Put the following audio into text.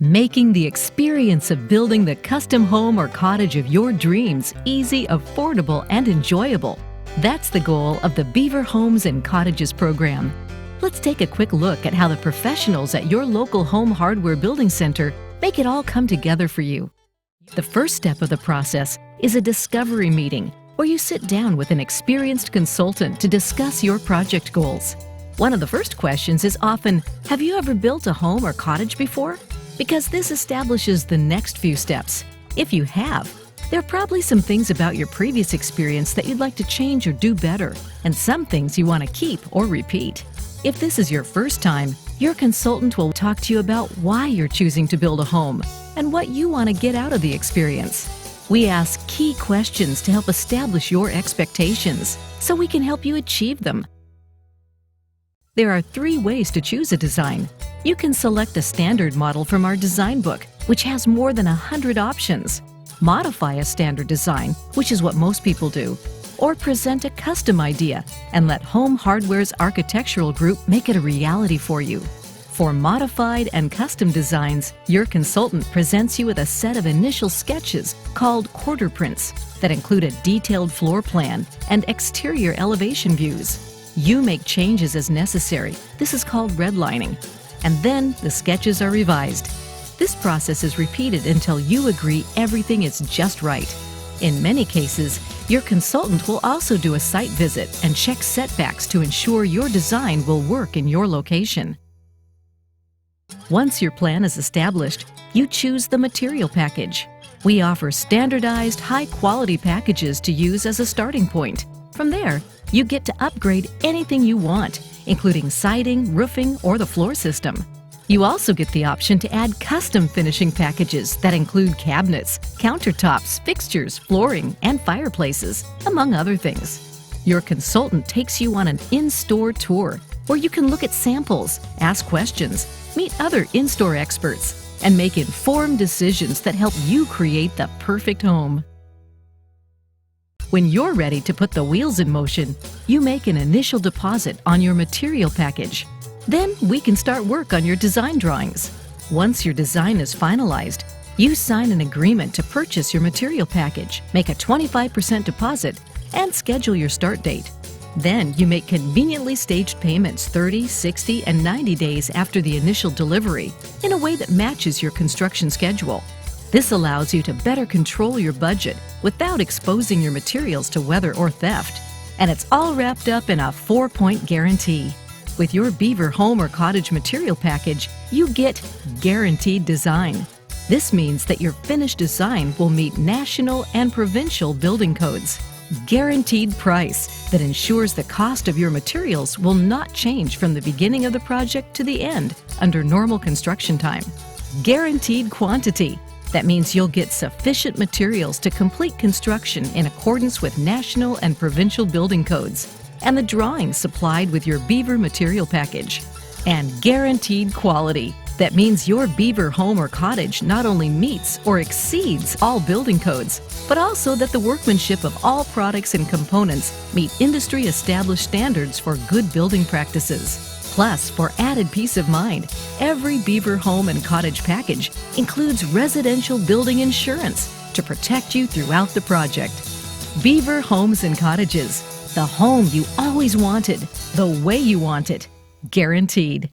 Making the experience of building the custom home or cottage of your dreams easy, affordable, and enjoyable. That's the goal of the Beaver Homes and Cottages program. Let's take a quick look at how the professionals at your local home hardware building center make it all come together for you. The first step of the process is a discovery meeting, where you sit down with an experienced consultant to discuss your project goals. One of the first questions is often, have you ever built a home or cottage before? Because this establishes the next few steps. If you have, there are probably some things about your previous experience that you'd like to change or do better, and some things you want to keep or repeat. If this is your first time, your consultant will talk to you about why you're choosing to build a home and what you want to get out of the experience. We ask key questions to help establish your expectations so we can help you achieve them. There are 3 ways to choose a design. You can select a standard model from our design book, which has more than 100 options. Modify a standard design, which is what most people do, or present a custom idea and let Home Hardware's architectural group make it a reality for you. For modified and custom designs, your consultant presents you with a set of initial sketches called quarter prints that include a detailed floor plan and exterior elevation views. You make changes as necessary. This is called redlining. And then the sketches are revised. This process is repeated until you agree everything is just right. In many cases, your consultant will also do a site visit and check setbacks to ensure your design will work in your location. Once your plan is established, you choose the material package. We offer standardized, high-quality packages to use as a starting point. From there, you get to upgrade anything you want, including siding, roofing, or the floor system. You also get the option to add custom finishing packages that include cabinets, countertops, fixtures, flooring, and fireplaces, among other things. Your consultant takes you on an in-store tour where you can look at samples, ask questions, meet other in-store experts, and make informed decisions that help you create the perfect home. When you're ready to put the wheels in motion, you make an initial deposit on your material package. Then we can start work on your design drawings. Once your design is finalized, you sign an agreement to purchase your material package, make a 25% deposit, and schedule your start date. Then you make conveniently staged payments 30, 60, and 90 days after the initial delivery in a way that matches your construction schedule. This allows you to better control your budget without exposing your materials to weather or theft. And it's all wrapped up in a 4-point guarantee. With your Beaver Home or Cottage material package, you get guaranteed design. This means that your finished design will meet national and provincial building codes. Guaranteed price that ensures the cost of your materials will not change from the beginning of the project to the end under normal construction time. Guaranteed quantity. That means you'll get sufficient materials to complete construction in accordance with national and provincial building codes and the drawings supplied with your Beaver material package. And guaranteed quality. That means your Beaver home or cottage not only meets or exceeds all building codes, but also that the workmanship of all products and components meet industry-established standards for good building practices. Plus, for added peace of mind, every Beaver home and cottage package includes residential building insurance to protect you throughout the project. Beaver Homes and Cottages, the home you always wanted, the way you want it, guaranteed.